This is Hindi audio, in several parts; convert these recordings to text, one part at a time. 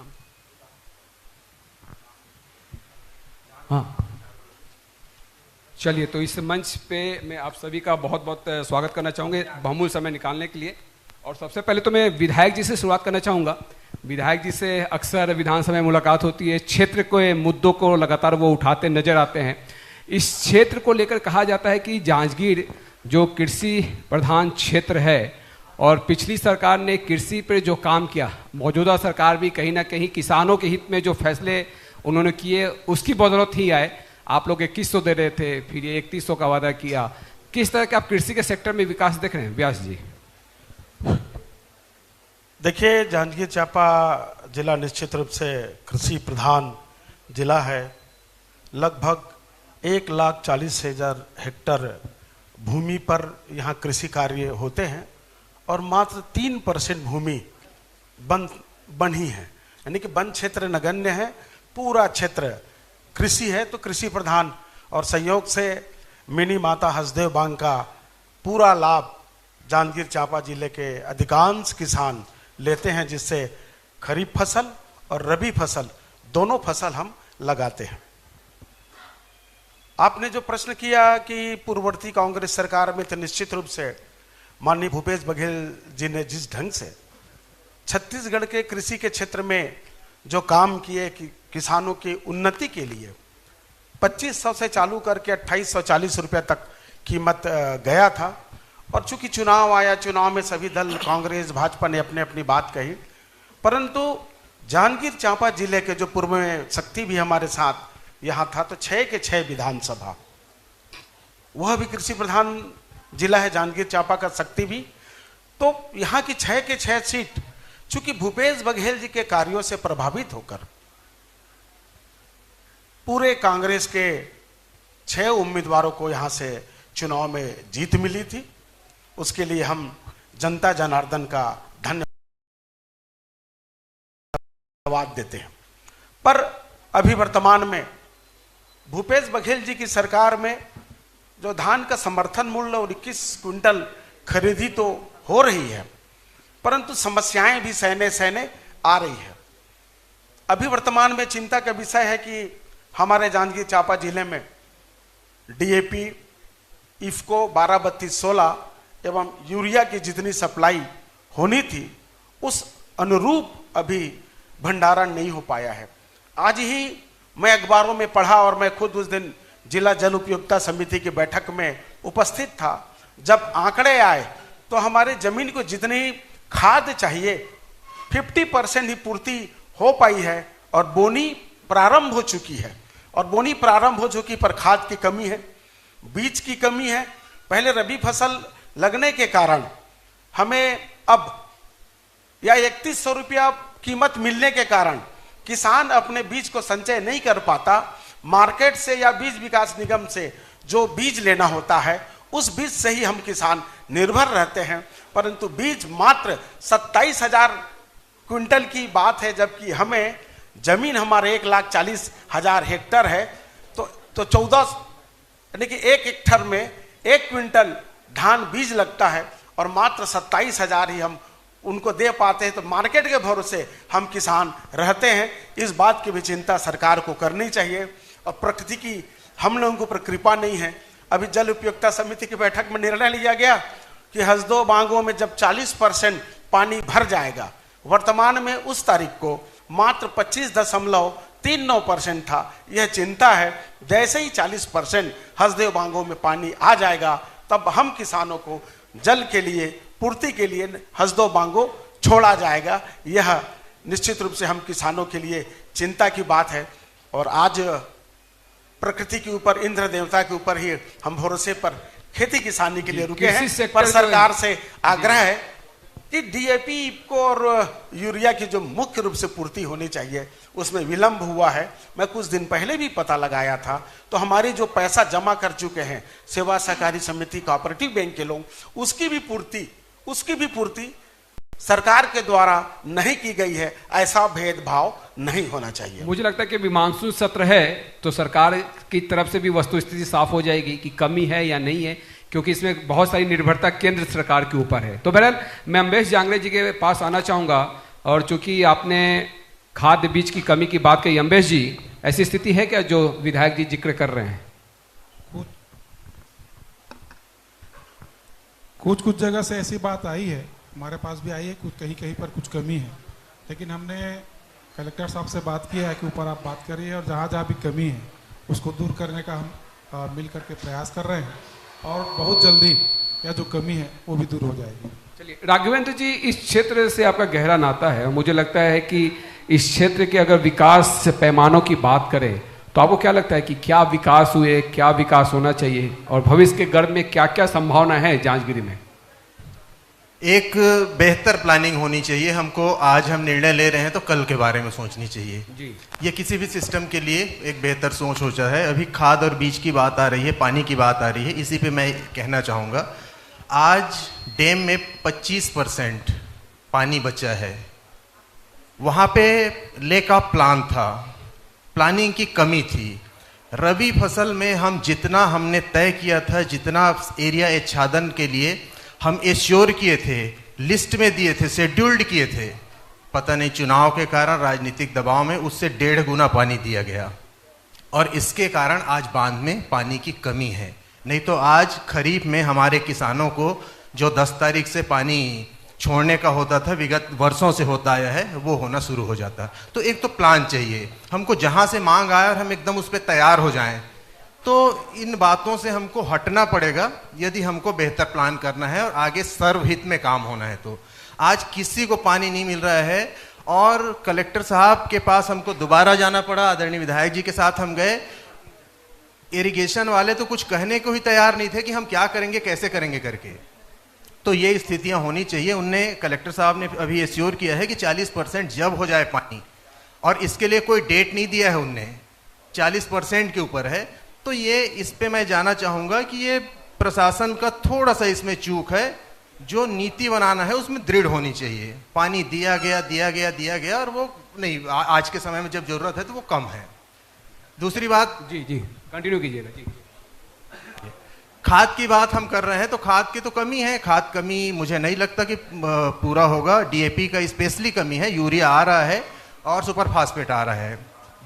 नाम। हाँ चलिए, तो इस मंच पे मैं आप सभी का बहुत बहुत स्वागत करना चाहूँगा बहुमूल्य समय निकालने के लिए। और सबसे पहले तो मैं विधायक जी से शुरुआत करना चाहूँगा। विधायक जी से अक्सर विधानसभा में मुलाकात होती है, क्षेत्र के मुद्दों को लगातार वो उठाते नजर आते हैं। इस क्षेत्र को लेकर कहा जाता है कि जांजगीर जो कृषि प्रधान क्षेत्र है और पिछली सरकार ने कृषि पर जो काम किया, मौजूदा सरकार भी कहीं ना कहीं किसानों के हित में जो फैसले उन्होंने किए उसकी बदौलत ही आए। आप लोग 2100 दे रहे थे, फिर ये 3100 का वादा किया। किस तरह के आप कृषि के सेक्टर में विकास देख रहे हैं व्यास जी? देखिए, जांजगीर चांपा जिला निश्चित रूप से कृषि प्रधान जिला है। लगभग 1,40,000 हेक्टर भूमि पर यहाँ कृषि कार्य होते हैं और मात्र 3% भूमि वन ही है, यानी कि वन क्षेत्र नगण्य है। पूरा क्षेत्र कृषि है, तो कृषि प्रधान और संयोग से मिनी माता हसदेव बांध का पूरा लाभ जांजगीर चांपा जिले के अधिकांश किसान लेते हैं, जिससे खरीफ फसल और रबी फसल दोनों फसल हम लगाते हैं। आपने जो प्रश्न किया कि पूर्ववर्ती कांग्रेस सरकार में, तो निश्चित रूप से माननीय भूपेश बघेल जी ने जिस ढंग से छत्तीसगढ़ के कृषि के क्षेत्र में जो काम किए कि किसानों की उन्नति के लिए 2500 से चालू करके 2840 रुपये तक कीमत गया था। और चूंकि चुनाव आया, चुनाव में सभी दल कांग्रेस भाजपा ने अपने अपनी बात कही, परंतु जांजगीर चांपा जिले के जो पूर्व में शक्ति भी हमारे साथ यहाँ था, तो 6 के 6 विधानसभा, वह भी कृषि प्रधान जिला है जांजगीर चांपा का शक्ति भी। तो यहाँ की 6 के 6 सीट चूंकि भूपेश बघेल जी के कार्यों से प्रभावित होकर पूरे कांग्रेस के 6 उम्मीदवारों को यहां से चुनाव में जीत मिली थी, उसके लिए हम जनता जनार्दन का धन्यवाद देते हैं। पर अभी वर्तमान में भूपेश बघेल जी की सरकार में जो धान का समर्थन मूल्य और 21 क्विंटल खरीदी तो हो रही है, परंतु समस्याएं भी सहने आ रही है। अभी वर्तमान में चिंता का विषय है कि हमारे जांजगीर चांपा जिले में डीएपी, इफ्को 12-32-16 एवं यूरिया की जितनी सप्लाई होनी थी, उस अनुरूप अभी भंडारण नहीं हो पाया है। आज ही मैं अखबारों में पढ़ा और मैं खुद उस दिन जिला जल उपयोगिता समिति की बैठक में उपस्थित था। जब आंकड़े आए तो हमारे जमीन को जितनी खाद चाहिए 50% ही पूर्ति हो पाई है और बोनी प्रारंभ हो चुकी है। और बोनी प्रारंभ हो चुकी, पर खाद की कमी है, बीज की कमी है। पहले रबी फसल लगने के कारण हमें अब या 3100 रुपया कीमत मिलने के कारण किसान अपने बीज को संचय नहीं कर पाता। मार्केट से या बीज विकास निगम से जो बीज लेना होता है, उस बीज से ही हम किसान निर्भर रहते हैं। परंतु बीज मात्र 27,000 क्विंटल की बात है, जबकि हमें जमीन हमारे 1,40,000 हेक्टर है। तो 14 यानी कि 1 हेक्टर में 1 क्विंटल धान बीज लगता है और मात्र 27,000 ही हम उनको दे पाते हैं। तो मार्केट के भरोसे हम किसान रहते हैं। इस बात की भी चिंता सरकार को करनी चाहिए। और प्रकृति की हम लोगों पर कृपा नहीं है। अभी जल उपयोगिता समिति की बैठक में निर्णय लिया गया कि हसदो बांगों में जब 40% पानी भर जाएगा, वर्तमान में उस तारीख को मात्र 25.39% था। यह चिंता है। जैसे ही 40% हसदेव बांगों में पानी आ जाएगा, तब हम किसानों को जल के लिए, पूर्ति के लिए हसदो बांगो छोड़ा जाएगा। यह निश्चित रूप से हम किसानों के लिए चिंता की बात है। और आज प्रकृति के ऊपर, इंद्र देवता के ऊपर ही हम भरोसे पर खेती किसानी के लिए रुके हैं। पर सरकार से आग्रह है कि डीएपी को और यूरिया की जो मुख्य रूप से पूर्ति होनी चाहिए, उसमें विलंब हुआ है। मैं कुछ दिन पहले भी पता लगाया था, तो हमारी जो पैसा जमा कर चुके हैं सेवा सहकारी समिति, कोऑपरेटिव बैंक के लोग, उसकी भी पूर्ति सरकार के द्वारा नहीं की गई है। ऐसा भेदभाव नहीं होना चाहिए। मुझे लगता है कि मानसून सत्र है तो सरकार की तरफ से भी वस्तुस्थिति साफ हो जाएगी कि कमी है या नहीं है, क्योंकि इसमें बहुत सारी निर्भरता केंद्र सरकार के ऊपर है। तो बहरहाल मैं अम्बेश जांगड़े जी के पास आना चाहूँगा। और चूंकि आपने खाद्य बीज की कमी की बात कही अम्बेश जी, ऐसी स्थिति है क्या जो विधायक जी जिक्र कर रहे हैं? कुछ जगह से ऐसी बात आई है, हमारे पास भी आई है, कुछ कहीं कहीं पर कुछ कमी है, लेकिन हमने कलेक्टर साहब से बात किया है कि ऊपर आप बात करिए और जहाँ जहाँ भी कमी है उसको दूर करने का हम मिल करके प्रयास कर रहे हैं और बहुत जल्दी यह जो कमी है वो भी दूर हो जाएगी। चलिए राघवेंद्र जी, इस क्षेत्र से आपका गहरा नाता है और मुझे लगता है कि इस क्षेत्र के अगर विकास पैमानों की बात करें तो आपको क्या लगता है कि क्या विकास हुए, क्या विकास होना चाहिए और भविष्य के गर्भ में क्या क्या संभावना है जांजगीर में? एक बेहतर प्लानिंग होनी चाहिए हमको। आज हम निर्णय ले रहे हैं तो कल के बारे में सोचनी चाहिए जी। ये किसी भी सिस्टम के लिए एक बेहतर सोच होता है। अभी खाद और बीज की बात आ रही है, पानी की बात आ रही है, इसी पे मैं कहना चाहूँगा आज डैम में 25% पानी बचा है। वहाँ पे लेक ऑफ प्लान था, प्लानिंग की कमी थी। रबी फसल में हम जितना हमने तय किया था, जितना एरिया आच्छादन के लिए हम एश्योर किए थे, लिस्ट में दिए थे, शेड्यूल्ड किए थे, पता नहीं चुनाव के कारण राजनीतिक दबाव में उससे 1.5 गुना पानी दिया गया और इसके कारण आज बांध में पानी की कमी है। नहीं तो आज खरीफ में हमारे किसानों को जो 10 तारीख से पानी छोड़ने का होता था, विगत वर्षों से होता आया है, वो होना शुरू हो जाता। तो एक तो प्लान चाहिए हमको, जहाँ से मांग आए और हम एकदम उस पर तैयार हो जाएं। तो इन बातों से हमको हटना पड़ेगा यदि हमको बेहतर प्लान करना है और आगे सर्वहित में काम होना है। तो आज किसी को पानी नहीं मिल रहा है और कलेक्टर साहब के पास हमको दोबारा जाना पड़ा, आदरणीय विधायक जी के साथ हम गए। इरिगेशन वाले तो कुछ कहने को ही तैयार नहीं थे कि हम क्या करेंगे, कैसे करेंगे करके। तो ये स्थितियां होनी चाहिए। उनने, कलेक्टर साहब ने अभी एश्योर किया है कि 40% जब हो जाए पानी, और इसके लिए कोई डेट नहीं दिया है उनने, 40% के ऊपर है। तो ये इस पे मैं जाना चाहूँगा कि ये प्रशासन का थोड़ा सा इसमें चूक है। जो नीति बनाना है उसमें दृढ़ होनी चाहिए। पानी दिया गया और वो नहीं, आज के समय में जब जरूरत है तो वो कम है। दूसरी बात, जी जी कंटिन्यू कीजिए ना जी। खाद की बात हम कर रहे हैं तो खाद की तो कमी है। खाद कमी मुझे नहीं लगता कि पूरा होगा। डीएपी का स्पेशली कमी है, यूरिया आ रहा है और सुपर फास्फेट आ रहा है।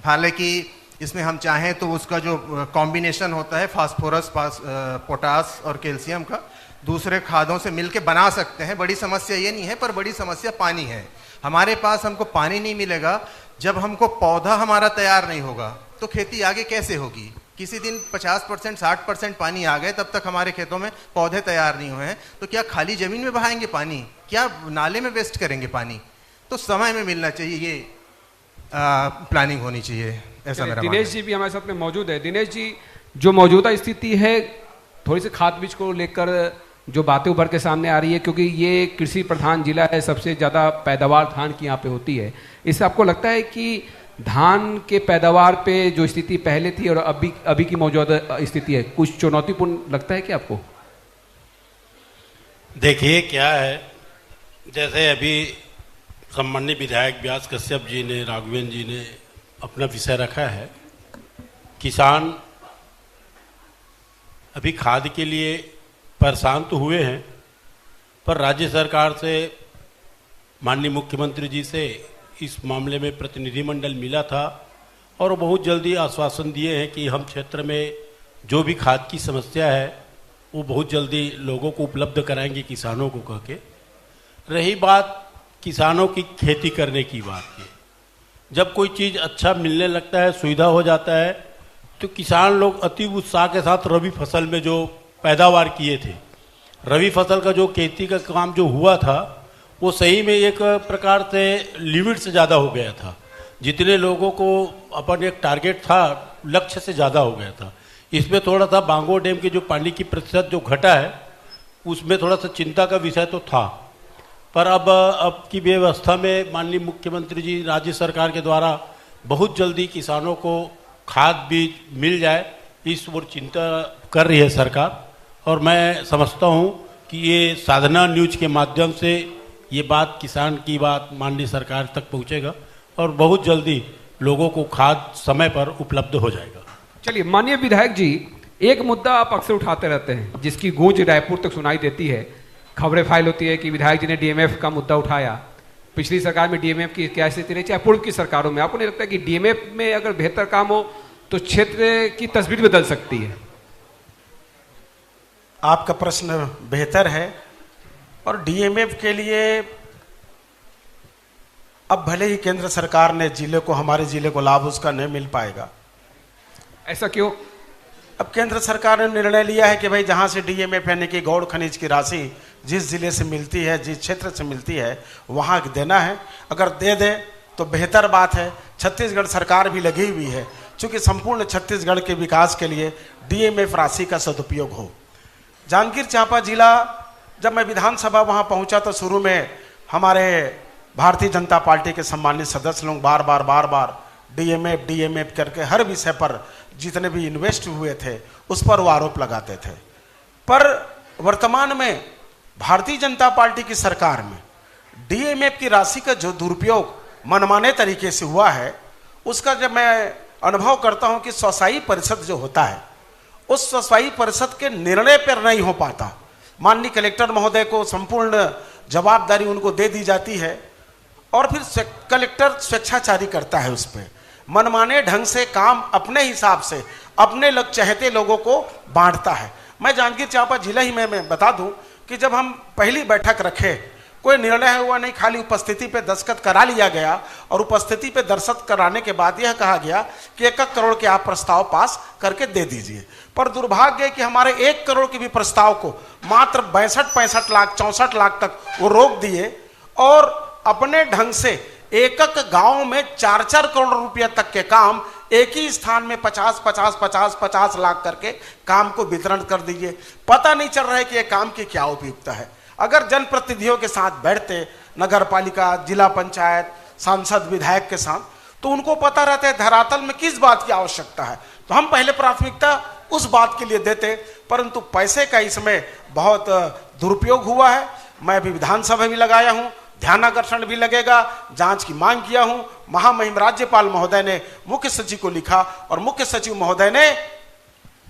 हालांकि इसमें हम चाहें तो उसका जो कॉम्बिनेशन होता है फास्फोरस, पोटास और कैल्शियम का, दूसरे खादों से मिलके बना सकते हैं। बड़ी समस्या ये नहीं है, पर बड़ी समस्या पानी है। हमारे पास हमको पानी नहीं मिलेगा, जब हमको पौधा हमारा तैयार नहीं होगा तो खेती आगे कैसे होगी। किसी दिन 50% 60% पानी आ गए, तब तक हमारे खेतों में पौधे तैयार नहीं हुए हैं, तो क्या खाली जमीन में बहाएंगे पानी, क्या नाले में वेस्ट करेंगे पानी। तो समय में मिलना चाहिए, ये प्लानिंग होनी चाहिए, ऐसा मेरा। दिनेश जी भी हमारे साथ में मौजूद है। दिनेश जी, जो मौजूदा स्थिति है, थोड़ी सी खाद बीज को लेकर जो बातें उभर के सामने आ रही है, क्योंकि ये कृषि प्रधान जिला है, सबसे ज़्यादा पैदावार धान की यहाँ पे होती है। इससे आपको लगता है कि धान के पैदावार पे जो स्थिति पहले थी और अभी की मौजूदा स्थिति है, कुछ चुनौतीपूर्ण लगता है क्या आपको? देखिए क्या है, जैसे अभी सम्माननीय विधायक व्यास कश्यप जी ने, राघवेंद्र जी ने अपना विषय रखा है, किसान अभी खाद के लिए परेशान तो हुए हैं, पर राज्य सरकार से, माननीय मुख्यमंत्री जी से इस मामले में प्रतिनिधिमंडल मिला था और बहुत जल्दी आश्वासन दिए हैं कि हम क्षेत्र में जो भी खाद की समस्या है वो बहुत जल्दी लोगों को उपलब्ध कराएंगे, किसानों को कह के। रही बात किसानों की खेती करने की बात की, जब कोई चीज़ अच्छा मिलने लगता है, सुविधा हो जाता है, तो किसान लोग अति उत्साह के साथ रबी फसल में जो पैदावार किए थे, रबी फसल का जो खेती का काम जो हुआ था, वो सही में एक प्रकार से लिमिट से ज़्यादा हो गया था। जितने लोगों को अपन एक टारगेट था, लक्ष्य से ज़्यादा हो गया था। इसमें थोड़ा सा बांगो डैम के जो पानी की प्रतिशत जो घटा है, उसमें थोड़ा सा चिंता का विषय तो था। पर अब की व्यवस्था में माननीय मुख्यमंत्री जी, राज्य सरकार के द्वारा बहुत जल्दी किसानों को खाद बीज मिल जाए, इस ओर चिंता कर रही है सरकार। और मैं समझता हूँ कि ये साधना न्यूज के माध्यम से ये बात, किसान की बात माननीय सरकार तक पहुँचेगा और बहुत जल्दी लोगों को खाद समय पर उपलब्ध हो जाएगा। चलिए माननीय विधायक जी, एक मुद्दा आप अक्सर उठाते रहते हैं जिसकी गूंज रायपुर तक सुनाई देती है। खबरें फाइल होती है कि विधायक जी ने डीएमएफ का मुद्दा उठाया, पिछली सरकार में डीएमएफ की क्या स्थिति रही, चाहे पूर्व की सरकारों में, आपको नहीं लगता कि डीएमएफ में अगर बेहतर काम हो तो क्षेत्र की तस्वीर बदल सकती है? आपका प्रश्न बेहतर है, और डीएमएफ के लिए अब भले ही केंद्र सरकार ने जिले को, हमारे जिले को लाभ उसका नहीं मिल पाएगा। ऐसा क्यों? अब केंद्र सरकार ने निर्णय लिया है कि भाई जहां से डीएमएफ यानी कि गौड़ खनिज की राशि जिस जिले से मिलती है, जिस क्षेत्र से मिलती है, वहां देना है। अगर दे दे तो बेहतर बात है। छत्तीसगढ़ सरकार भी लगी हुई है, चूंकि संपूर्ण छत्तीसगढ़ के विकास के लिए डीएमएफ राशि का सदुपयोग हो। जांजगीर चांपा जिला, जब मैं विधानसभा वहां पहुंचा तो शुरू में हमारे भारतीय जनता पार्टी के सम्मानित सदस्य लोग बार बार डीएमएफ करके हर विषय पर जितने भी इन्वेस्ट हुए थे उस पर वो आरोप लगाते थे। पर वर्तमान में भारतीय जनता पार्टी की सरकार में डीएमएफ की राशि का जो दुरुपयोग मनमाने तरीके से हुआ है, उसका जब मैं अनुभव करता हूं कि स्वशाही परिषद जो होता है, उस स्वशाही परिषद के निर्णय पर नहीं हो पाता। माननीय कलेक्टर महोदय को संपूर्ण जवाबदारी उनको दे दी जाती है और फिर कलेक्टर स्वेच्छाचारी करता है, उस पर मनमाने ढंग से काम अपने हिसाब से अपने चाहते लोगों को बांटता है। मैं जांजगीर चांपा जिला ही में मैं बता दूं कि जब हम पहली बैठक रखे, कोई निर्णय हुआ नहीं, खाली उपस्थिति पे दस्तखत करा लिया गया और उपस्थिति पे दस्तखत कराने के बाद यह कहा गया कि 1 करोड़ के आप प्रस्ताव पास करके दे दीजिए। पर दुर्भाग्य है कि हमारे 1 करोड़ के भी प्रस्ताव को मात्र 62-65 लाख 64 लाख तक वो रोक दिए और अपने ढंग से एक गांव में 4-4 करोड़ रुपया तक के काम एक ही स्थान में 50 लाख करके काम को वितरण कर दीजिए। पता नहीं चल रहा है कि यह काम की क्या उपयुक्तता है। अगर जनप्रतिनिधियों के साथ बैठते, नगर पालिका, जिला पंचायत, सांसद, विधायक के साथ, तो उनको पता रहता है धरातल में किस बात की आवश्यकता है, तो हम पहले प्राथमिकता उस बात के लिए देते। परंतु पैसे का इसमें बहुत दुरुपयोग हुआ है। मैं भी विधानसभा भी लगाया हूं, ध्यानाकर्षण भी लगेगा, जांच की मांग किया हूं। महामहिम राज्यपाल महोदय ने मुख्य सचिव को लिखा और मुख्य सचिव महोदय ने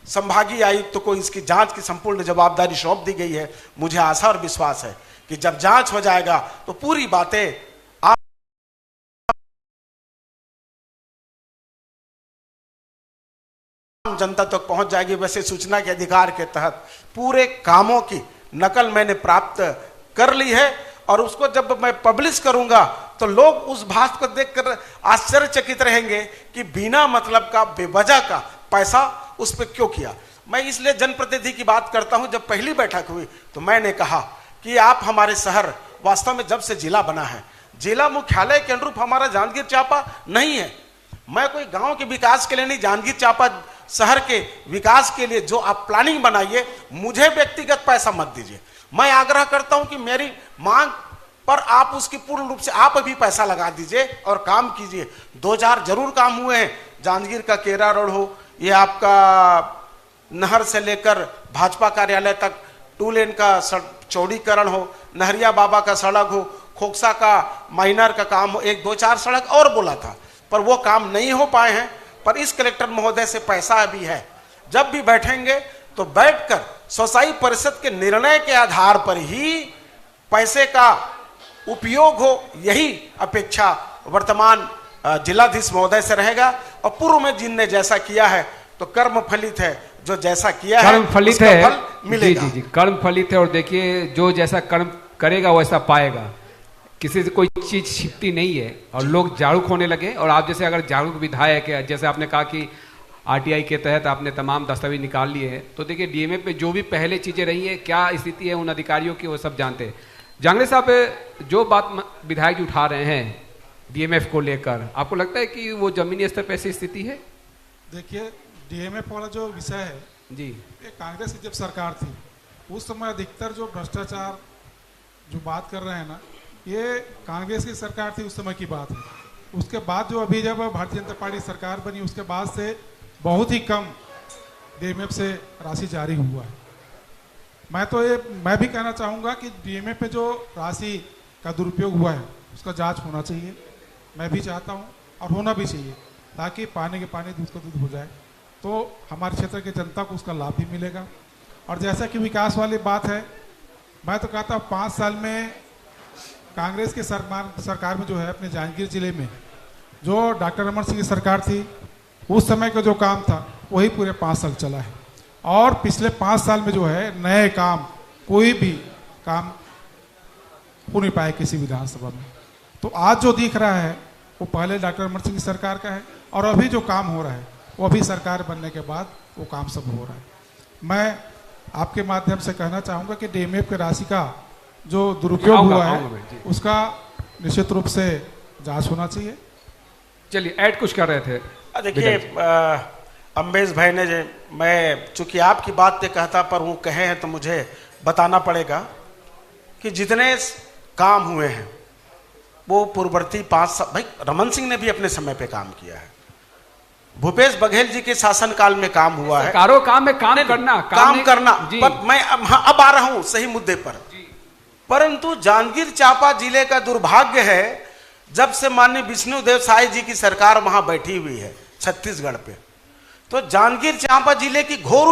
संभागीय आयुक्त को इसकी जांच की संपूर्ण जवाबदारी सौंप दी गई है। मुझे आशा और विश्वास है कि जब जांच हो जाएगा तो पूरी बातें आम जनता तक पहुंच जाएगी। वैसे सूचना के अधिकार के तहत पूरे कामों की नकल मैंने प्राप्त कर ली है और उसको जब मैं पब्लिश करूंगा तो लोग उस बात को देखकर आश्चर्यचकित रहेंगे कि बिना मतलब का, बेवजह का पैसा उस पर क्यों किया। मैं इसलिए जनप्रतिनिधि की बात करता हूं। जब पहली बैठक हुई तो मैंने कहा कि आप हमारे शहर, वास्तव में जब से जिला बना है, जिला मुख्यालय के अनुरूप हमारा जांजगीर चांपा नहीं है। मैं कोई गांव के विकास के लिए नहीं, जांजगीर चांपा शहर के विकास के लिए जो आप प्लानिंग बनाइए, मुझे व्यक्तिगत पैसा मत दीजिए। मैं आग्रह करता हूं कि मेरी मांग पर आप उसकी पूर्ण रूप से आप भी पैसा लगा दीजिए और काम कीजिए। 2-4 जरूर काम हुए हैं। जांजगीर का केरा रोड हो, ये आपका नहर से लेकर भाजपा कार्यालय तक 2 लेन का चौड़ीकरण हो, नहरिया बाबा का सड़क हो, खोकसा का माइनर का काम हो, 1-2-4 सड़क और बोला था, पर वो काम नहीं हो पाए हैं। पर इस कलेक्टर महोदय से पैसा भी है। जब भी बैठेंगे तो बैठकर स्वशाही परिषद के निर्णय के आधार पर ही पैसे का उपयोग हो, यही अपेक्षा वर्तमान जिलाधीश महोदय से रहेगा। और पूर्व में जिनने जैसा किया है तो कर्म फलित है, जो जैसा किया है कर्म फलित उसका है, फल मिलेगा। जी, कर्म फलित है। और देखिए, जो जैसा कर्म करेगा वैसा पाएगा। किसी से कोई चीज छिपती नहीं है और लोग जागरूक होने लगे। और आप जैसे अगर जागरूक विधायक है, जैसे आपने कहा कि आरटीआई के तहत आपने तमाम दस्तावेज निकाल लिए हैं, तो देखिए डीएमएफ में जो भी पहले चीजें रही हैं, क्या स्थिति है उन अधिकारियों की, वो सब जानते हैं। जांगड़े साहब, जो बात विधायक जी उठा रहे हैं डीएमएफ को लेकर, आपको लगता है कि वो जमीनी स्तर पर ऐसी स्थिति है? देखिए, डीएमएफ वाला जो विषय है जी, ये कांग्रेस की जब सरकार थी उस समय अधिकतर जो भ्रष्टाचार जो बात कर रहे हैं ना, ये कांग्रेस की सरकार थी उस समय की बात है। उसके बाद जो अभी जब भारतीय जनता पार्टी सरकार बनी, उसके बाद से बहुत ही कम डीएमएफ से राशि जारी हुआ है। मैं भी कहना चाहूँगा कि डीएमएफ पे जो राशि का दुरुपयोग हुआ है उसका जांच होना चाहिए। मैं भी चाहता हूँ और होना भी चाहिए, ताकि पानी के पानी, दूध का दूध हो जाए, तो हमारे क्षेत्र की जनता को उसका लाभ भी मिलेगा। और जैसा कि विकास वाली बात है, मैं तो कहता हूँ 5 साल में कांग्रेस के सरकार में जो है अपने जांजगीर जिले में जो डॉक्टर रमन सिंह की सरकार थी, उस समय का जो काम था वही पूरे 5 साल चला है। और पिछले 5 साल में जो है नए काम, कोई भी काम हो नहीं पाए किसी विधानसभा में। तो आज जो दिख रहा है वो पहले डॉक्टर रमन सिंह की सरकार का है, और अभी जो काम हो रहा है वो अभी सरकार बनने के बाद वो काम सब हो रहा है। मैं आपके माध्यम से कहना चाहूँगा कि डीएमएफ की राशि का जो दुरुपयोग हुआ है उसका निश्चित रूप से जांच होना चाहिए। चलिए, ऐड कुछ कर रहे थे। देखिए अम्बेश भाई ने मैं चूंकि आपकी बात पे कहता पर वो कहे हैं तो मुझे बताना पड़ेगा कि जितने काम हुए हैं वो पूर्ववर्ती 5 साल, भाई रमन सिंह ने भी अपने समय पे काम किया है, भूपेश बघेल जी के शासनकाल में काम हुआ है। सरकारों काम में काम करना पर मैं अब आ रहा हूं सही मुद्दे पर। परंतु जांजगीर चांपा जिले का दुर्भाग्य है, जब से माननीय विष्णुदेव साय जी की सरकार वहां बैठी हुई है छत्तीसगढ़ पे, तो जांजगीर चांपा जिले की घोर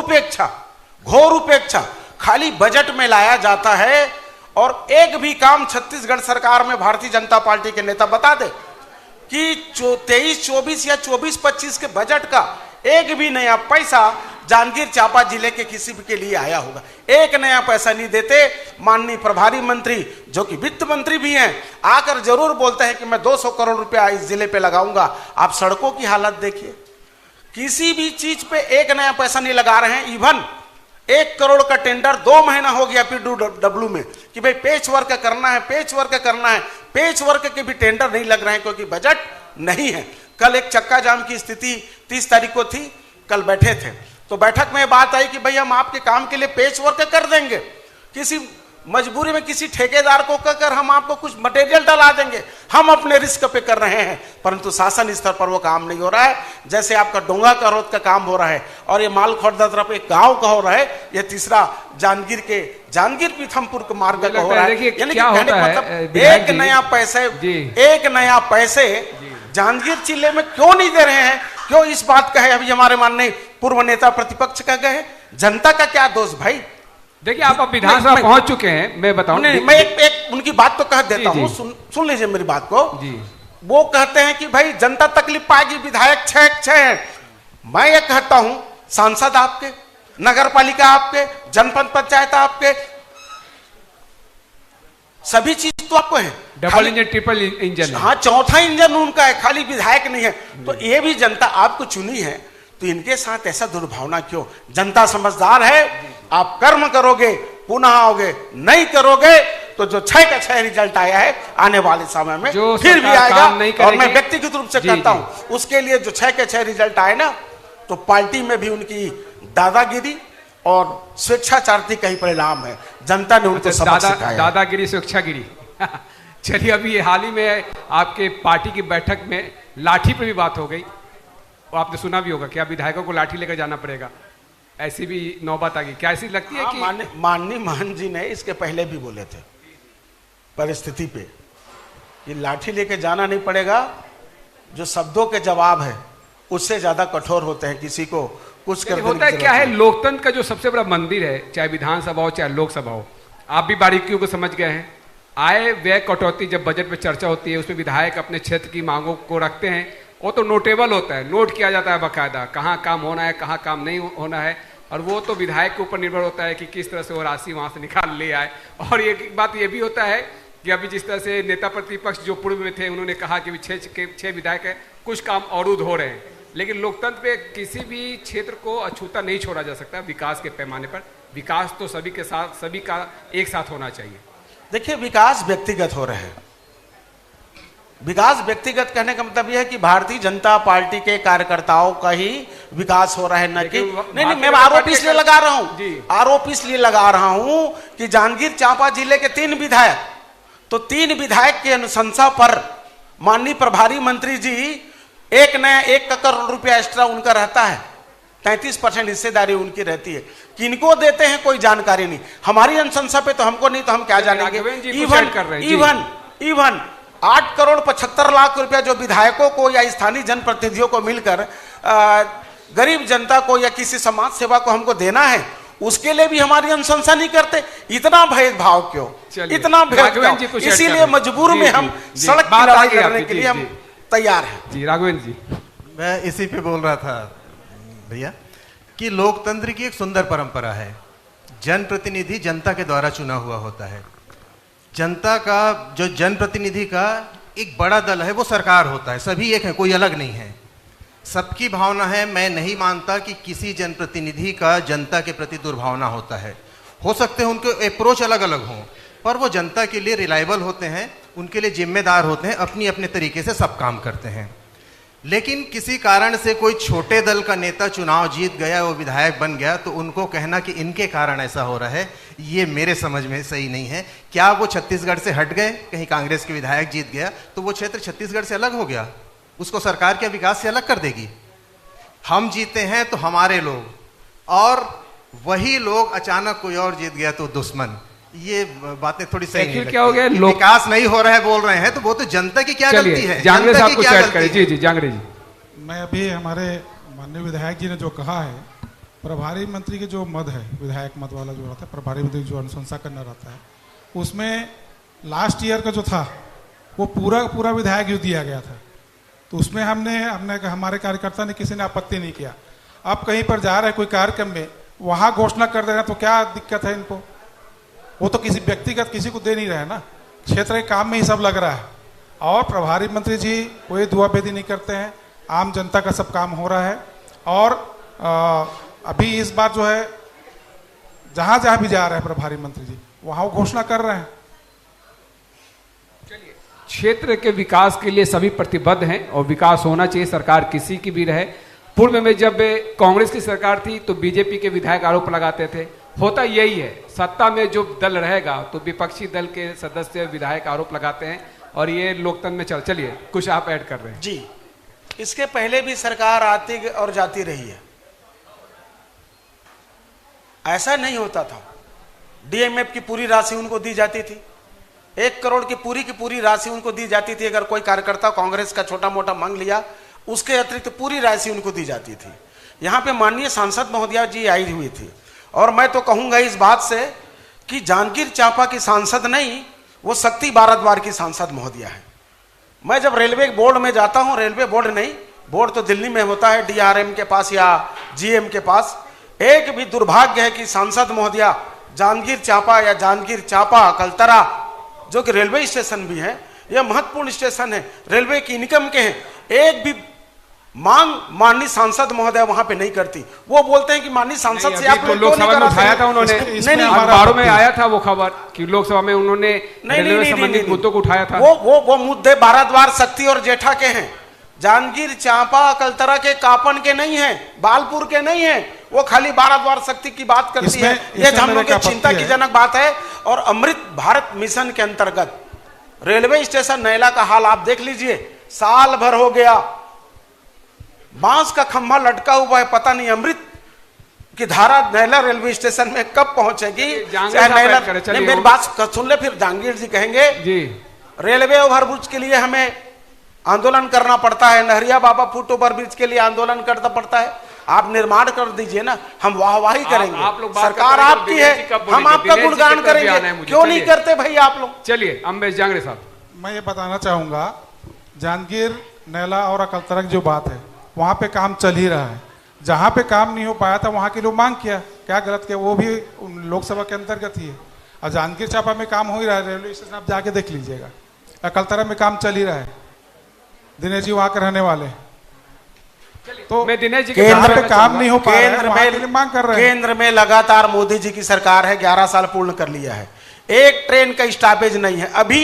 उपेक्षा खाली बजट में लाया जाता है, और एक भी काम छत्तीसगढ़ सरकार में भारतीय जनता पार्टी के नेता बता दे कि 23-24 या 24-25 के बजट का एक भी नया पैसा जांजगीर चांपा जिले के किसी के लिए आया होगा। एक नया पैसा नहीं देते। माननीय प्रभारी मंत्री जो कि वित्त मंत्री भी हैं, आकर जरूर बोलते हैं कि मैं 200 करोड़ रुपया इस जिले पे लगाऊंगा। आप सड़कों की हालत देखिए, किसी भी चीज पे एक नया पैसा नहीं लगा रहे हैं। इवन 1 करोड़ का टेंडर 2 महीना हो गया PWW में कि भाई पेच वर्क करना है, पेच वर्क के भी टेंडर नहीं लग रहे हैं क्योंकि बजट नहीं है। कल एक चक्का जाम की स्थिति 30 तारीख को थी, कल बैठे थे तो बैठक में बात आई कि भाई हम आपके काम के लिए पेच वर्क कर देंगे, किसी मजबूरी में किसी ठेकेदार को कहकर हम आपको कुछ मटेरियल डला देंगे, हम अपने रिस्क पे कर रहे हैं। परंतु शासन स्तर पर वो काम नहीं हो रहा है। जैसे आपका डोंगा का रोड का काम हो रहा है और ये मालखोर्दा तरफ एक गांव का हो रहा है, ये तीसरा जांजगीर पीथमपुर के मार्ग का हो रहा है। यानी कि मतलब एक नया पैसे जांजगीर जिले में क्यों नहीं दे रहे हैं? क्यों इस बात का है? अभी हमारे माननीय पूर्व नेता प्रतिपक्ष का गए, जनता का क्या दोष भाई? देखिए, आप अब विधानसभा पहुंच चुके हैं, मैं बताऊं। मैं एक उनकी बात तो कह देता हूं, सुन लीजिए मेरी बात को जी। वो कहते हैं कि भाई जनता तकलीफ पाएगी, विधायक 6 हैं। मैं ये कहता हूं सांसद आपके, नगर पालिका आपके, जनपद पंचायत आपके, सभी चीज तो आपको है। डबल इंजन ट्रिपल इंजन, हाँ, चौथा इंजन उनका है, खाली विधायक नहीं है। तो ये भी जनता आपको चुनी है, तो इनके साथ ऐसा दुर्भावना क्यों? जनता समझदार है, आप कर्म करोगे पुनः आओगे, नहीं करोगे तो जो 6 का 6 रिजल्ट आया है आने वाले समय में फिर भी आएगा। और मैं व्यक्तिगत रूप से कहता हूं उसके लिए जो 6 के 6 रिजल्ट आए ना, तो पार्टी में भी उनकी दादागिरी और स्वेच्छाचारिता का ही परिणाम है। जनता ने उनको सबक सिखाया। दादागिरी स्वेच्छागिरी चलिए, अभी हाल ही में आपके पार्टी की बैठक में लाठी पर भी बात हो गई, और आपने सुना भी होगा कि अब विधायकों को लाठी लेकर जाना पड़ेगा, ऐसी भी नौबत आ गई। क्या ऐसी लगती है कि माननीय महंत जी ने इसके पहले भी बोले थे परिस्थिति पे, ये लाठी लेके जाना नहीं पड़ेगा। जो शब्दों के जवाब है उससे ज्यादा कठोर होते हैं, किसी को कुछ कर होता है। क्या है, लोकतंत्र का जो सबसे बड़ा मंदिर है, चाहे विधानसभा हो चाहे लोकसभा हो, आप भी बारीकियों को समझ गए हैं। आय व्यय कटौती जब बजट में चर्चा होती है, उसमें विधायक अपने क्षेत्र की मांगों को रखते हैं, वो तो नोटेबल होता है, नोट किया जाता है बाकायदा, कहाँ काम होना है कहाँ काम नहीं होना है, और वो तो विधायक के ऊपर निर्भर होता है कि किस तरह से वो राशि वहां से निकाल ले आए। और एक बात ये भी होता है कि अभी जिस तरह से नेता प्रतिपक्ष जो पूर्व में थे, उन्होंने कहा कि 6 विधायक है, कुछ काम अवरुद्ध हो रहे हैं, लेकिन लोकतंत्र पे किसी भी क्षेत्र को अछूता नहीं छोड़ा जा सकता। विकास के पैमाने पर विकास तो सभी के साथ, सभी का एक साथ होना चाहिए। देखिए, विकास व्यक्तिगत हो रहे हैं। विकास व्यक्तिगत कहने का मतलब यह है कि भारतीय जनता पार्टी के कार्यकर्ताओं का ही विकास हो रहा है, न कि नहीं, मैं आरोप इसलिए लगा रहा हूं कि जांजगीर चांपा जिले के 3 विधायक, तो 3 विधायक की अनुशंसा पर माननीय प्रभारी मंत्री जी 1 करोड़ रुपया एक्स्ट्रा उनका रहता है, 33% हिस्सेदारी उनकी रहती है। किनको देते हैं कोई जानकारी नहीं, हमारी अनुशंसा पे तो हमको नहीं, तो हम क्या जानेंगे। इवन 8 करोड़ 75 लाख रुपया जो विधायकों को या स्थानीय जनप्रतिनिधियों को मिलकर गरीब जनता को या किसी समाज सेवा को हमको देना है, उसके लिए भी हमारी अनुशंसा नहीं करते। इतना भेदभाव क्यों, चलिए, इतना राघवेंद्र जी भेदभाव, कुछ ऐड कर इसीलिए रहे हैं। मजबूर जी, में जी, हम जी, सड़क की बात लड़ाई आगे करने आपकी, के लिए जी, हम जी। तैयार हैं। जी राघवेंद्र जी, मैं इसी पे बोल रहा था भैया कि लोकतंत्र की एक सुंदर परंपरा है। जनप्रतिनिधि जनता के द्वारा चुना हुआ होता है। जनता का जो जनप्रतिनिधि का एक बड़ा दल है वो सरकार होता है। सभी एक है, कोई अलग नहीं है, सबकी भावना है। मैं नहीं मानता कि किसी जनप्रतिनिधि का जनता के प्रति दुर्भावना होता है। हो सकते हैं उनके अप्रोच अलग अलग हों, पर वो जनता के लिए रिलायबल होते हैं, उनके लिए जिम्मेदार होते हैं, अपनी अपने तरीके से सब काम करते हैं। लेकिन किसी कारण से कोई छोटे दल का नेता चुनाव जीत गया, वो विधायक बन गया, तो उनको कहना कि इनके कारण ऐसा हो रहा है, ये मेरे समझ में सही नहीं है। क्या वो छत्तीसगढ़ से हट गए, कहीं कांग्रेस के विधायक जीत गया तो वो क्षेत्र छत्तीसगढ़ से अलग हो गया, उसको सरकार के विकास से अलग कर देगी? हम जीते हैं तो हमारे लोग, और वही लोग अचानक कोई और जीत गया तो दुश्मन। ये बातें थोड़ी सही नहीं एक्चुअली क्या हो गया, लगती। लोग विकास नहीं हो रहा है बोल रहे हैं, तो वो तो जनता की क्या गलती है? जांगड़े जनता साहब की कुछ क्या ऐड गलती करें। है? जी जी जांगड़े जी। मैं अभी हमारे माननीय विधायक जी ने जो कहा है, प्रभारी मंत्री के जो मद है, विधायक मद वाला जो रहता है, प्रभारी मंत्री जो अनुशंसा करना रहता है, उसमें लास्ट ईयर का जो था वो पूरा विधायक जो दिया गया था, तो उसमें हमने हमारे कार्यकर्ता ने, किसी ने आपत्ति नहीं किया। अब कहीं पर जा रहे हैं कोई कार्यक्रम में, वहाँ घोषणा कर दे रहे हैं, तो क्या दिक्कत है इनको? वो तो किसी व्यक्तिगत किसी को दे नहीं रहे ना, क्षेत्र के काम में ही सब लग रहा है। और प्रभारी मंत्री जी कोई दुआ बेदी नहीं करते हैं, आम जनता का सब काम हो रहा है। और अभी इस बार जो है जहां जहां भी जा रहे हैं प्रभारी मंत्री जी, वहां वो घोषणा कर रहे हैं। क्षेत्र के विकास के लिए सभी प्रतिबद्ध हैं और विकास होना चाहिए, सरकार किसी की भी रहे। पूर्व में जब कांग्रेस की सरकार थी तो बीजेपी के विधायक आरोप लगाते थे। होता यही है, सत्ता में जो दल रहेगा तो विपक्षी दल के सदस्य विधायक आरोप लगाते हैं, और ये लोकतंत्र में चलिए कुछ आप ऐड कर रहे हैं। जी, इसके पहले भी सरकार आती और जाती रही है, ऐसा नहीं होता था। डीएमएफ की पूरी राशि उनको दी जाती थी, 1 करोड़ की पूरी राशि उनको दी जाती थी। अगर कोई कार्यकर्ता कांग्रेस का छोटा मोटा मांग लिया, उसके अतिरिक्त पूरी राशि उनको दी जाती थी। यहाँ पे माननीय सांसद महोदया जी आई हुई थी, और मैं तो कहूंगा इस बात से कि जांजगीर चांपा की सांसद नहीं, वो शक्ति भारद्वाज की सांसद महोदया है। मैं जब रेलवे बोर्ड में जाता हूँ, रेलवे बोर्ड नहीं, बोर्ड तो दिल्ली में होता है डीआरएम के पास या जीएम के पास, एक भी दुर्भाग्य है कि सांसद महोदया जांजगीर चांपा या जांजगीर चांपा कलतरा, जो कि रेलवे स्टेशन भी है, यह महत्वपूर्ण स्टेशन है, रेलवे की इनकम के हैं, एक भी मांग माननीय सांसद महोदय वहां पे नहीं करती। वो बोलते हैं कि माननीय सांसद से आप लोकसभा में उठाया था उन्होंने, नहीं, अखबारों में आया था वो खबर कि लोकसभा में उन्होंने रेलवे संबंधित मुद्दों को उठाया था। वो मुद्दे भारद्वाज, शक्ति और जेठा के हैं, जांजगीर चांपा कलतरा के, कापन के नहीं है, बालपुर के नहीं है। वो खाली भारद्वाज शक्ति की बात करती है। ये हम लोग की चिंता की जनक बात है। और अमृत भारत मिशन के अंतर्गत रेलवे स्टेशन नैला का हाल आप देख लीजिए, साल भर हो गया, बांस का खंभा लटका हुआ है, पता नहीं अमृत की धारा नैला रेलवे स्टेशन में कब पहुंचेगी। मेरी बात सुन ले, फिर जहांगीर जी कहेंगे जी। रेलवे ओवरब्रिज के लिए हमें आंदोलन करना पड़ता है, नहरिया बाबा फुट ओवरब्रिज के लिए आंदोलन करना पड़ता है। आप निर्माण कर दीजिए ना, हम वाहवाही करेंगे। आप लोग सरकार आपकी है, हम आपका गुणगान करेंगे, क्यों नहीं करते भाई आप लोग? चलिए अम्बेश जांगड़े साहब, मैं ये बताना चाहूंगा, जांजगीर नैला और अकलतरा की जो बात है, वहाँ पे काम चल ही रहा है। जहाँ पे काम नहीं हो पाया था वहाँ के लोग मांग किया, क्या गलत किया, वो भी लोकसभा के अंतर्गत ही है। और जांजगीर चांपा में काम हो ही रहा है, रेलवे स्टेशन आप जाके देख लीजिएगा। अकलतरा में काम चल ही रहा है, दिनेश जी वहाँ के रहने वाले। तो मैं दिनेश जी केंद्र पे काम नहीं हो पा रहा है, मांग कर रहे हैं। केंद्र में लगातार मोदी जी की सरकार है, 11 साल पूर्ण कर लिया है, एक ट्रेन का स्टॉपेज नहीं है। अभी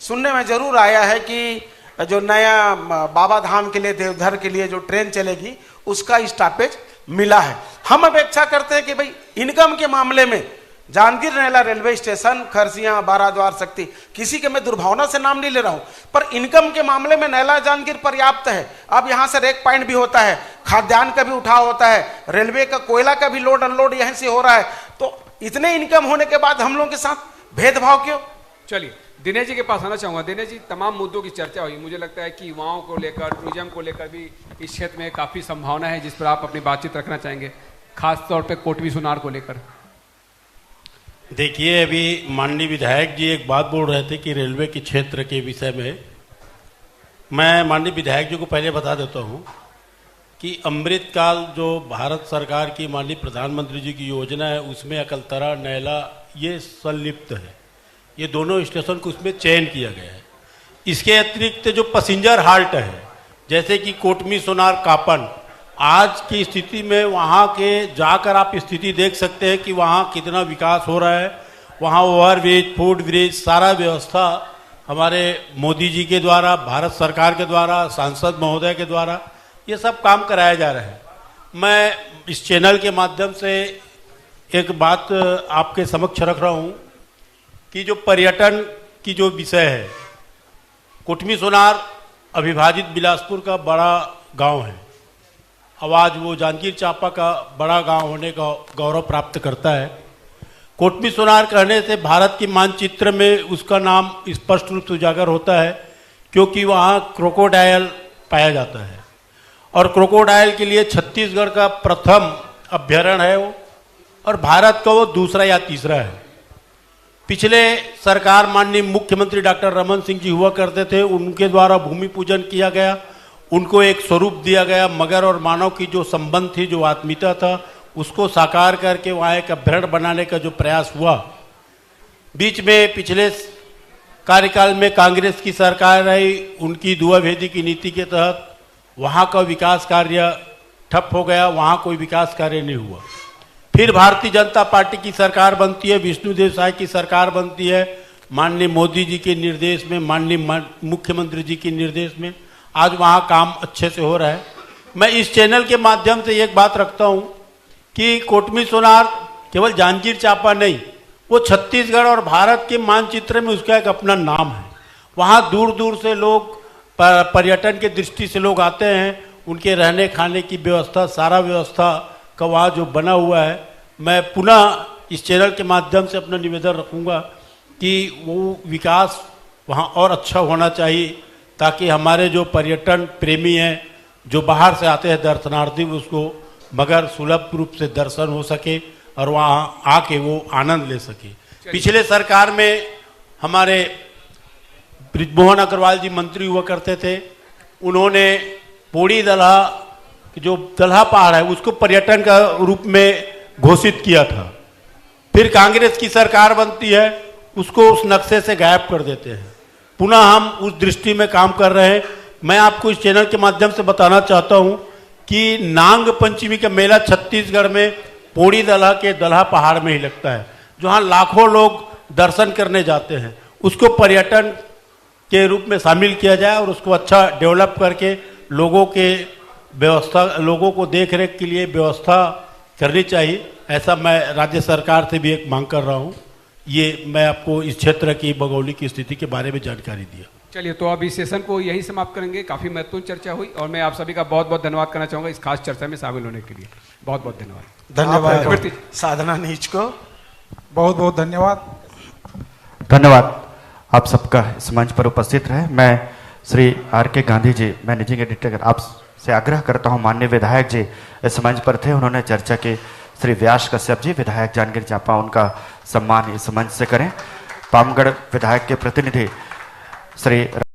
सुनने में जरूर आया है कि जो नया बाबा धाम के लिए, देवघर के लिए जो ट्रेन चलेगी, उसका स्टॉपेज मिला है। हम अपेक्षा करते हैं कि भाई इनकम के मामले में जांजगीर नैला रेलवे स्टेशन, खरसिया, बाराद्वार, शक्ति, किसी के मैं दुर्भावना से नाम नहीं ले रहा हूं, पर इनकम के मामले में नैला जांजगीर पर्याप्त है। अब यहां से रेक पॉइंट भी होता है, खाद्यान्न का भी उठाव होता है, रेलवे का कोयला का भी लोड अनलोड यहीं से हो रहा है। तो इतने इनकम होने के बाद हम लोगों के साथ भेदभाव क्यों? चलिए दिनेश जी के पास आना चाहूंगा। दिनेश जी, तमाम मुद्दों की चर्चा हुई, मुझे लगता है कि युवाओं को लेकर, टूरिज्म को लेकर भी इस क्षेत्र में काफी संभावना है, जिस पर आप अपनी बातचीत रखना चाहेंगे। खास तौर पे कोटवी सोनार को लेकर? देखिए, अभी माननीय विधायक जी एक बात बोल रहे थे कि रेलवे के क्षेत्र के विषय में। मैं माननीय विधायक जी को पहले बता देता हूँ कि अमृतकाल जो भारत सरकार की माननीय प्रधानमंत्री जी की योजना है, उसमें अकलतरा नैला ये संलिप्त है। ये दोनों स्टेशन को उसमें चयन किया गया है। इसके अतिरिक्त जो पैसेंजर हाल्ट है, जैसे कि कोटमी सोनार कापन, आज की स्थिति में वहाँ के जाकर आप स्थिति देख सकते हैं कि वहाँ कितना विकास हो रहा है। वहाँ ओवरब्रिज, फुट ब्रिज, सारा व्यवस्था हमारे मोदी जी के द्वारा, भारत सरकार के द्वारा, सांसद महोदय के द्वारा ये सब काम कराया जा रहा है। मैं इस चैनल के माध्यम से एक बात आपके समक्ष रख रहा हूँ कि जो पर्यटन की जो विषय है, कोटमी सोनार अविभाजित बिलासपुर का बड़ा गांव है। अब आज वो जांजगीर चांपा का बड़ा गांव होने का गौरव प्राप्त करता है। कोटमी सोनार कहने से भारत की मानचित्र में उसका नाम स्पष्ट रूप से उजागर होता है, क्योंकि वहाँ क्रोकोडाइल पाया जाता है और क्रोकोडाइल के लिए छत्तीसगढ़ का प्रथम अभ्यारण्य है वो, और भारत का वो दूसरा या तीसरा है। पिछले सरकार माननीय मुख्यमंत्री डॉक्टर रमन सिंह जी हुआ करते थे, उनके द्वारा भूमि पूजन किया गया, उनको एक स्वरूप दिया गया। मगर और मानव की जो संबंध थी, जो आत्मीयता था, उसको साकार करके वहाँ एक अभ्यारण्य बनाने का जो प्रयास हुआ, बीच में पिछले कार्यकाल में कांग्रेस की सरकार रही, उनकी दुआभेदी की नीति के तहत वहाँ का विकास कार्य ठप हो गया, वहाँ कोई विकास कार्य नहीं हुआ। फिर भारतीय जनता पार्टी की सरकार बनती है, विष्णुदेव साय की सरकार बनती है, माननीय मोदी जी के निर्देश में, माननीय मुख्यमंत्री जी के निर्देश में आज वहाँ काम अच्छे से हो रहा है। मैं इस चैनल के माध्यम से एक बात रखता हूँ कि कोटमी सोनार केवल जांजगीर चांपा नहीं, वो छत्तीसगढ़ और भारत के मानचित्र में उसका एक अपना नाम है। वहाँ दूर दूर से लोग, पर्यटन के दृष्टि से लोग आते हैं, उनके रहने खाने की व्यवस्था, सारा व्यवस्था का वहाँ जो बना हुआ है। मैं पुनः इस चैनल के माध्यम से अपना निवेदन रखूँगा कि वो विकास वहाँ और अच्छा होना चाहिए, ताकि हमारे जो पर्यटन प्रेमी हैं, जो बाहर से आते हैं दर्शनार्थी, उसको मगर सुलभ रूप से दर्शन हो सके और वहाँ आके वो आनंद ले सके। पिछले सरकार में हमारे बृजमोहन अग्रवाल जी मंत्री हुआ करते थे, उन्होंने पौड़ी दलहा, जो दलहा पहाड़ है, उसको पर्यटन का रूप में घोषित किया था। फिर कांग्रेस की सरकार बनती है, उसको उस नक्शे से गायब कर देते हैं। पुनः हम उस दृष्टि में काम कर रहे हैं। मैं आपको इस चैनल के माध्यम से बताना चाहता हूं कि नांग पंचमी का मेला छत्तीसगढ़ में पौड़ी दलहा के दलहा पहाड़ में ही लगता है, जहां लाखों लोग दर्शन करने जाते हैं। उसको पर्यटन के रूप में शामिल किया जाए और उसको अच्छा डेवलप करके लोगों के व्यवस्था, लोगों को देख रेख के लिए व्यवस्था करनी चाहिए। ऐसा मैं राज्य सरकार से भी एक मांग कर रहा हूँ। ये मैं आपको इस क्षेत्र की भौगोलिक स्थिति के बारे में जानकारी दिया। चलिए, तो अब इस सेशन को यही समाप्त करेंगे। काफ़ी महत्वपूर्ण चर्चा हुई और मैं आप सभी का बहुत बहुत धन्यवाद करना चाहूँगा इस खास चर्चा में शामिल होने के लिए। बहुत बहुत धन्यवाद। धन्यवाद साधना नीच को बहुत बहुत धन्यवाद। धन्यवाद आप सबका इस मंच पर उपस्थित रहे। मैं Shri R.K. Gandhi ji, managing editor, आप से आग्रह करता हूं, माननीय विधायक जी इस मंच पर थे, उन्होंने चर्चा की। श्री व्यास कश्यप जी, विधायक जांजगीर चांपा, उनका सम्मान इस मंच से करें। पामगढ़ विधायक के प्रतिनिधि श्री